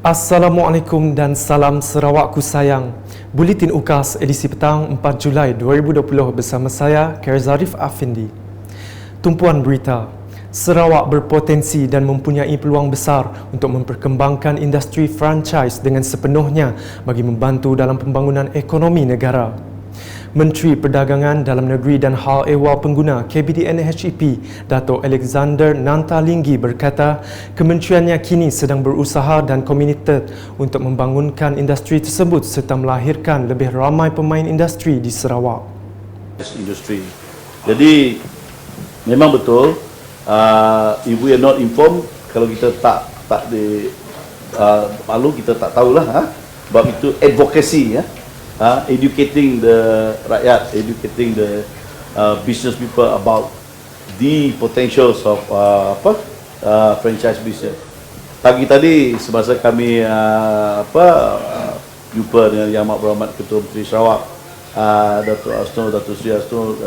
Assalamualaikum dan salam Sarawakku sayang. Buletin UKAS edisi petang 4 Julai 2020 bersama saya, Kerzarif Afindi. Tumpuan berita. Sarawak berpotensi dan mempunyai peluang besar untuk memperkembangkan industri franchise dengan sepenuhnya bagi membantu dalam pembangunan ekonomi negara. Menteri Perdagangan Dalam Negeri dan Hal Ehwal Pengguna KBDN-HEP, Dato' Alexander Nantalinggi berkata, kementeriannya kini sedang berusaha dan komited untuk membangunkan industri tersebut serta melahirkan lebih ramai pemain industri di Sarawak. Industri. Jadi memang betul, if we are not informed, kalau kita tak di malu, kita tak tahulah, sebab itu advocacy, educating the rakyat, educating the business people about the potentials of franchise business. Pagi tadi semasa kami jumpa dengan Yang Amat Berhormat Ketua Menteri Sarawak, Datuk Sri Asno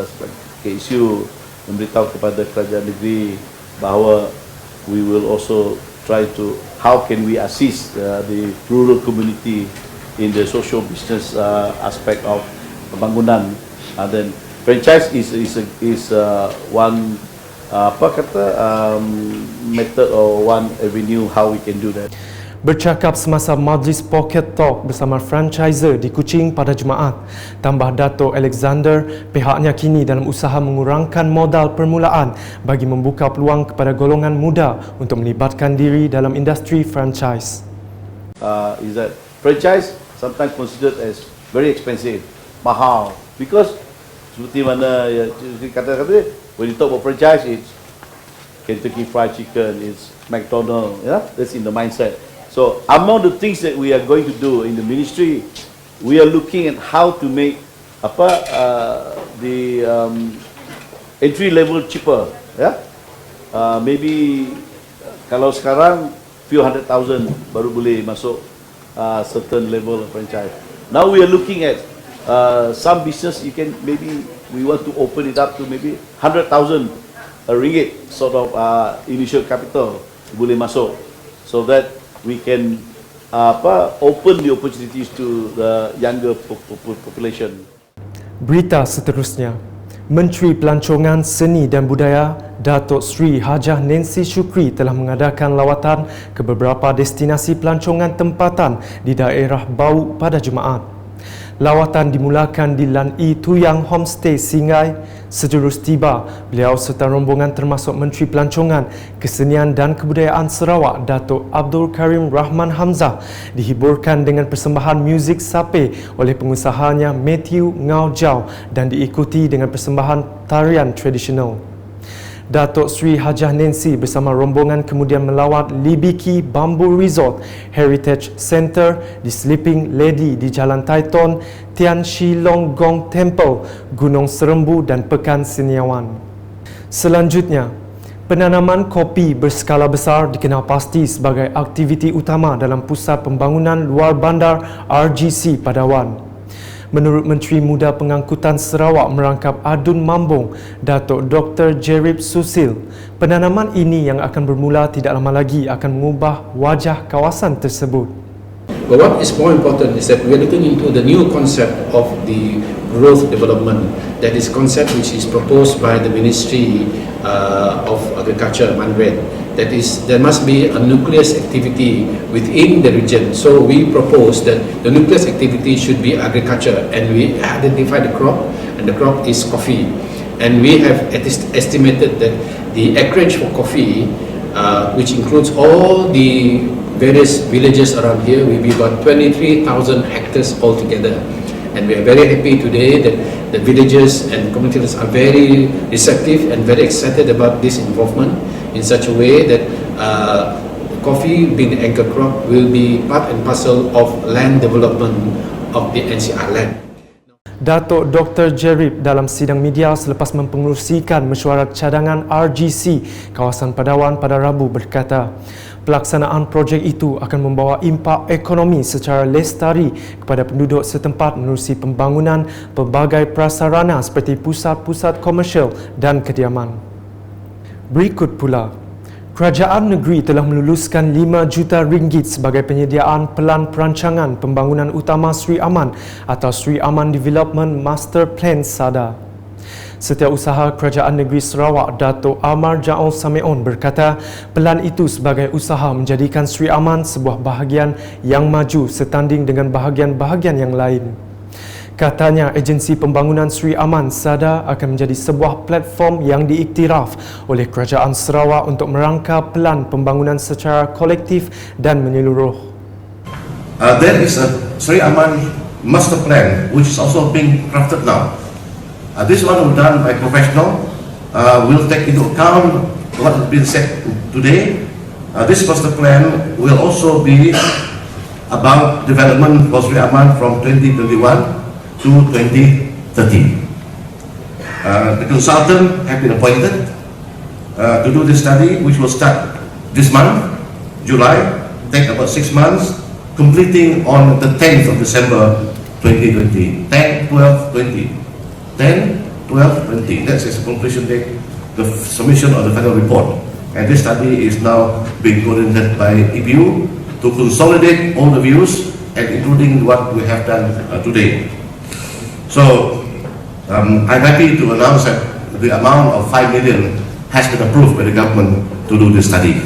ke isu memberitahu kepada kerajaan negeri bahawa we will also try to how can we assist the rural community in the social business aspect of pembangunan. Then franchise is one method or one avenue how we can do that. Bercakap semasa majlis Pocket Talk bersama franchiser di Kuching pada Jumaat, tambah Dato' Alexander, pihaknya kini dalam usaha mengurangkan modal permulaan bagi membuka peluang kepada golongan muda untuk melibatkan diri dalam industri franchise. Is that franchise sometimes considered as very expensive, mahal, because seperti mana kata-kata, when you talk about franchise, it's Kentucky Fried Chicken, it's McDonald's, that's in the mindset. So among the things that we are going to do in the ministry, we are looking at how to make the entry level cheaper, maybe kalau sekarang few hundred thousand baru boleh masuk certain level of franchise. Now we are looking at some business, you can maybe we want to open it up to maybe 100,000 ringgit sort of initial capital boleh masuk, so that we can open the opportunities to the younger population. Berita seterusnya. Menteri Pelancongan Seni dan Budaya Datuk Sri Hajah Nancy Shukri telah mengadakan lawatan ke beberapa destinasi pelancongan tempatan di daerah Bau pada Jumaat. Lawatan dimulakan di Lan E Tuyang Homestay Singai. Sejurus tiba, beliau serta rombongan termasuk Menteri Pelancongan, Kesenian dan Kebudayaan Sarawak Datuk Abdul Karim Rahman Hamzah dihiburkan dengan persembahan muzik sape oleh pengusahanya Matthew Ngau Jau dan diikuti dengan persembahan tarian tradisional. Datuk Sri Hajah Nancy bersama rombongan kemudian melawat Libiki Bamboo Resort, Heritage Centre di Sleeping Lady di Jalan Taiton, Tian Shi Long Gong Temple, Gunung Serembu dan Pekan Seniawan. Selanjutnya, penanaman kopi berskala besar dikenal pasti sebagai aktiviti utama dalam Pusat Pembangunan Luar Bandar RGC Padawan. Menurut Menteri Muda Pengangkutan Sarawak Merangkap Adun Mambung, Datuk Dr. Jerib Susil, penanaman ini yang akan bermula tidak lama lagi akan mengubah wajah kawasan tersebut. But what is more important is that we are looking into the new concept of the growth development. That is concept which is proposed by the Ministry of Agriculture, MANRED. That is, there must be a nucleus activity within the region. So we propose that the nucleus activity should be agriculture, and we identify the crop, and the crop is coffee. And we have estimated that the acreage for coffee, which includes all the various villages around here, will be about 23,000 hectares altogether. And we are very happy today that the villagers and communities are very receptive and very excited about this involvement in such a way that coffee being the anchor crop will be part and parcel of land development of the NCR land. Datuk Dr. Jerib dalam sidang media selepas mempengerusikan mesyuarat cadangan RGC kawasan Padawan pada Rabu berkata, pelaksanaan projek itu akan membawa impak ekonomi secara lestari kepada penduduk setempat menerusi pembangunan pelbagai prasarana seperti pusat-pusat komersial dan kediaman. Berikut pula, Kerajaan negeri telah meluluskan 5 juta ringgit sebagai penyediaan Pelan Perancangan Pembangunan Utama Sri Aman atau Sri Aman Development Master Plan SADA. Setiausaha Kerajaan Negeri Sarawak Dato' Amar Jaol Sameon berkata pelan itu sebagai usaha menjadikan Sri Aman sebuah bahagian yang maju setanding dengan bahagian-bahagian yang lain. Katanya, agensi pembangunan Sri Aman SADA akan menjadi sebuah platform yang diiktiraf oleh Kerajaan Sarawak untuk merangka pelan pembangunan secara kolektif dan menyeluruh. There is a Sri Aman master plan which is also being crafted now. This one was done by professional. Will take into account what has been said today. This master plan will also be about development for Sri Aman from 2021 to 2030. The consultant have been appointed to do this study, which will start this month, July, take about 6 months, completing on the 10th of December 2020. 10, 12, 20. 10, 12, 20. That's its completion date, the submission of the final report. And this study is now being coordinated by EPU to consolidate all the views and including what we have done today. So, I'm happy to announce that the amount of 5 million has been approved by the government to do this study.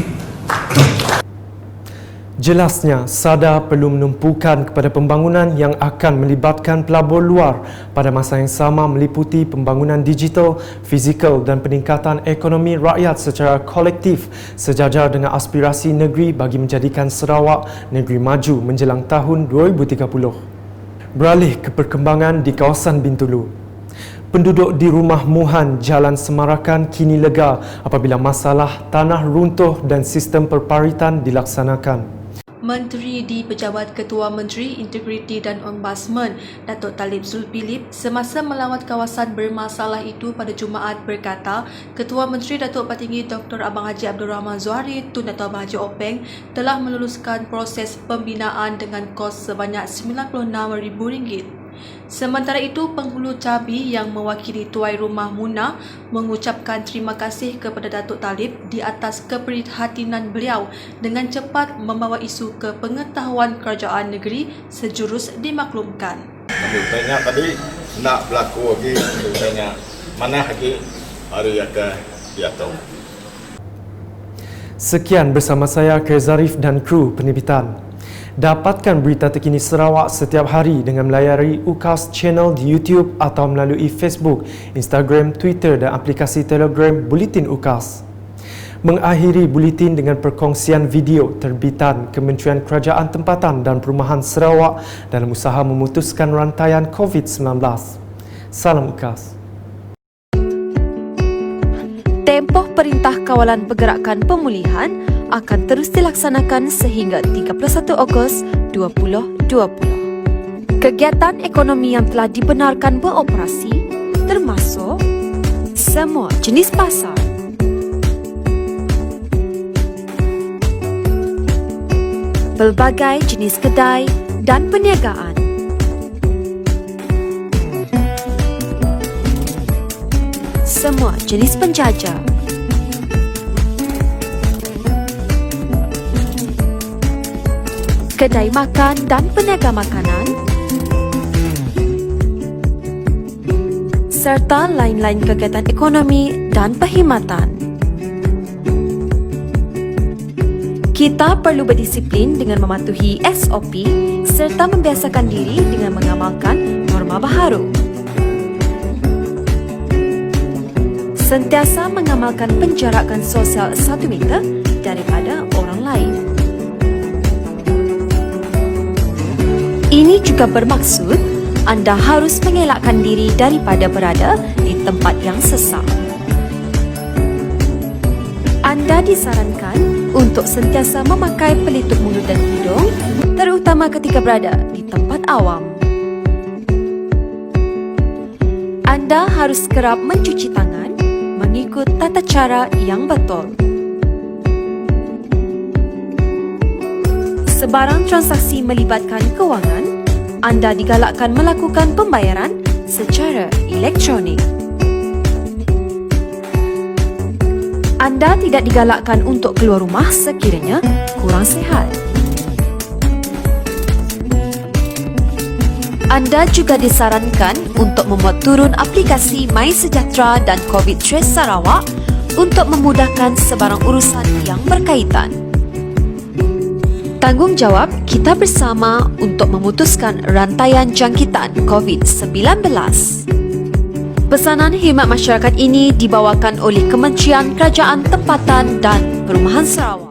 Jelasnya, SADA perlu menumpukan kepada pembangunan yang akan melibatkan pelabur luar pada masa yang sama meliputi pembangunan digital, fizikal dan peningkatan ekonomi rakyat secara kolektif sejajar dengan aspirasi negeri bagi menjadikan Sarawak negeri maju menjelang tahun 2030. Beralih ke perkembangan di kawasan Bintulu. Penduduk di Rumah Muhan, Jalan Semarakan kini lega apabila masalah tanah runtuh dan sistem perparitan dilaksanakan. Menteri di Pejabat Ketua Menteri Integriti dan Ombudsman Datuk Talib Zulkifli semasa melawat kawasan bermasalah itu pada Jumaat berkata Ketua Menteri Datuk Patinggi Dr. Abang Haji Abdul Rahman Zuhari Tun Datuk Abang Haji Openg telah meluluskan proses pembinaan dengan kos sebanyak RM96,000. Sementara itu, penghulu cabi yang mewakili Tuai Rumah Muna mengucapkan terima kasih kepada Datuk Talib di atas keprihatinan beliau dengan cepat membawa isu ke pengetahuan kerajaan negeri sejurus dimaklumkan. Tanya tadi nak berlaku lagi, tanya mana lagi hari akan dia tahu. Sekian bersama saya Kezarif dan kru penerbitan. Dapatkan berita terkini Sarawak setiap hari dengan melayari UKAS channel di YouTube atau melalui Facebook, Instagram, Twitter dan aplikasi Telegram Buletin UKAS. Mengakhiri buletin dengan perkongsian video terbitan Kementerian Kerajaan Tempatan dan Perumahan Sarawak dalam usaha memutuskan rantaian COVID-19. Salam UKAS. Tempoh Perintah Kawalan Pergerakan Pemulihan akan terus dilaksanakan sehingga 31 Ogos 2020. Kegiatan ekonomi yang telah dibenarkan beroperasi termasuk semua jenis pasar, pelbagai jenis kedai dan perniagaan, semua jenis penjajah, kedai makan dan peniaga makanan, serta lain-lain kegiatan ekonomi dan perkhidmatan. Kita perlu berdisiplin dengan mematuhi SOP serta membiasakan diri dengan mengamalkan norma baharu. Sentiasa mengamalkan penjarakan sosial 1 meter daripada orang lain. Ini juga bermaksud anda harus mengelakkan diri daripada berada di tempat yang sesak. Anda disarankan untuk sentiasa memakai pelitup mulut dan hidung, terutama ketika berada di tempat awam. Anda harus kerap mencuci tangan mengikut tata cara yang betul. Sebarang transaksi melibatkan kewangan, anda digalakkan melakukan pembayaran secara elektronik. Anda tidak digalakkan untuk keluar rumah sekiranya kurang sihat. Anda juga disarankan untuk memuat turun aplikasi MySejahtera dan COVID Trace Sarawak untuk memudahkan sebarang urusan yang berkaitan. Tanggungjawab kita bersama untuk memutuskan rantaian jangkitan COVID-19. Pesanan khidmat masyarakat ini dibawakan oleh Kementerian Kerajaan Tempatan dan Perumahan Sarawak.